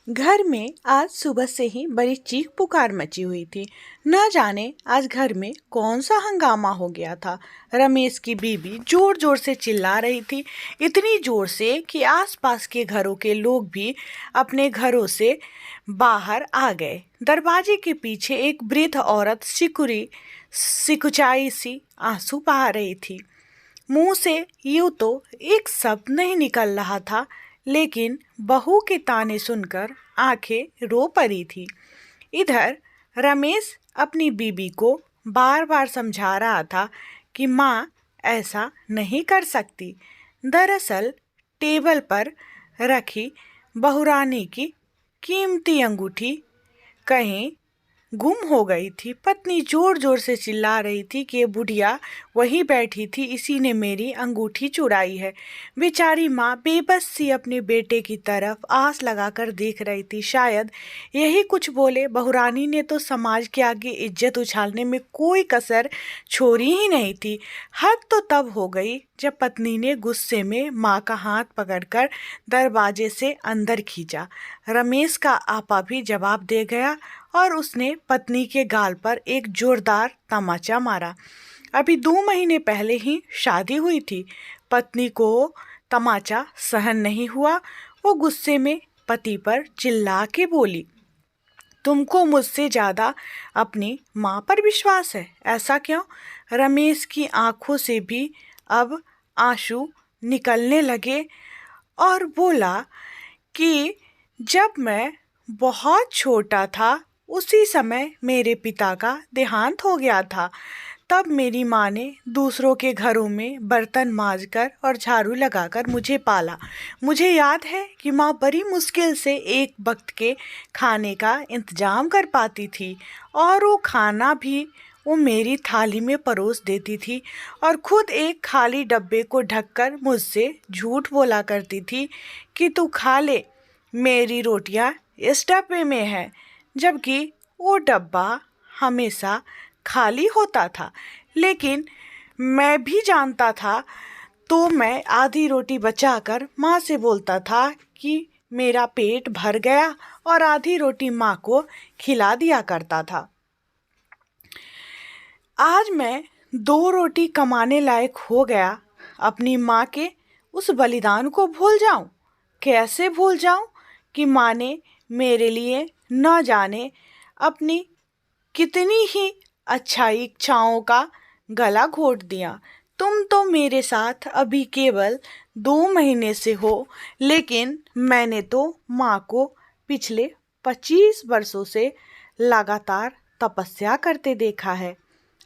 घर में आज सुबह से ही बड़ी चीख पुकार मची हुई थी। न जाने आज घर में कौन सा हंगामा हो गया था। रमेश की बीबी जोर जोर से चिल्ला रही थी, इतनी जोर से कि आसपास के घरों के लोग भी अपने घरों से बाहर आ गए। दरवाजे के पीछे एक वृद्ध औरत सिकुचाई सी आंसू बहा रही थी। मुंह से यूं तो एक शब्द नहीं निकल रहा था, लेकिन बहू के ताने सुनकर आंखें रो पड़ी थी। इधर रमेश अपनी बीबी को बार बार समझा रहा था कि माँ ऐसा नहीं कर सकती। दरअसल टेबल पर रखी बहुरानी की कीमती अंगूठी कहीं गुम हो गई थी। पत्नी जोर जोर से चिल्ला रही थी कि ये बुढ़िया वहीं बैठी थी, इसी ने मेरी अंगूठी चुराई है। बेचारी माँ बेबस सी अपने बेटे की तरफ आस लगाकर देख रही थी, शायद यही कुछ बोले। बहुरानी ने तो समाज के आगे इज्जत उछालने में कोई कसर छोड़ी ही नहीं थी। हद तो तब हो गई जब पत्नी ने गुस्से में माँ का हाथ पकड़कर दरवाजे से अंदर खींचा। रमेश का आपा भी जवाब दे गया और उसने पत्नी के गाल पर एक जोरदार तमाचा मारा। अभी 2 महीने पहले ही शादी हुई थी। पत्नी को तमाचा सहन नहीं हुआ। वो गुस्से में पति पर चिल्ला के बोली, तुमको मुझसे ज़्यादा अपनी माँ पर विश्वास है, ऐसा क्यों? रमेश की आंखों से भी अब आंसू निकलने लगे और बोला कि जब मैं बहुत छोटा था उसी समय मेरे पिता का देहांत हो गया था। तब मेरी माँ ने दूसरों के घरों में बर्तन मांजकर और झाड़ू लगाकर मुझे पाला। मुझे याद है कि माँ बड़ी मुश्किल से एक वक्त के खाने का इंतजाम कर पाती थी, और वो खाना भी वो मेरी थाली में परोस देती थी और खुद एक खाली डब्बे को ढककर मुझसे झूठ बोला करती थी कि तू खा ले, मेरी रोटियां इस डब्बे में है, जबकि वो डब्बा हमेशा खाली होता था। लेकिन मैं भी जानता था, तो मैं आधी रोटी बचाकर माँ से बोलता था कि मेरा पेट भर गया और आधी रोटी माँ को खिला दिया करता था। आज मैं 2 रोटी कमाने लायक हो गया, अपनी माँ के उस बलिदान को भूल जाऊं? कैसे भूल जाऊं कि माँ ने मेरे लिए न जाने अपनी कितनी ही अच्छाई इच्छाओं का गला घोट दिया। तुम तो मेरे साथ अभी केवल 2 महीने से हो, लेकिन मैंने तो माँ को पिछले 25 वर्षों से लगातार तपस्या करते देखा है।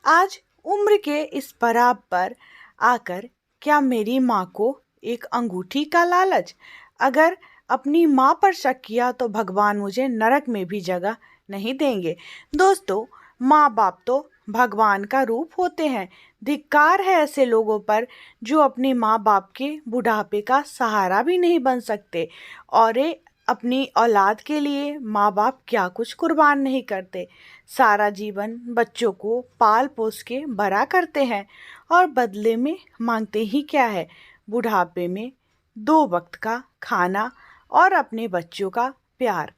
आज उम्र के इस पड़ाव पर आकर क्या मेरी माँ को एक अंगूठी का लालच? अगर अपनी माँ पर शक किया तो भगवान मुझे नरक में भी जगह नहीं देंगे। दोस्तों, माँ बाप तो भगवान का रूप होते हैं। धिक्कार है ऐसे लोगों पर जो अपनी माँ बाप के बुढ़ापे का सहारा भी नहीं बन सकते, और अपनी औलाद के लिए माँ बाप क्या कुछ कुर्बान नहीं करते। सारा जीवन बच्चों को पाल पोस के बड़ा करते हैं और बदले में मांगते ही क्या है? बुढ़ापे में 2 वक्त का खाना और अपने बच्चों का प्यार।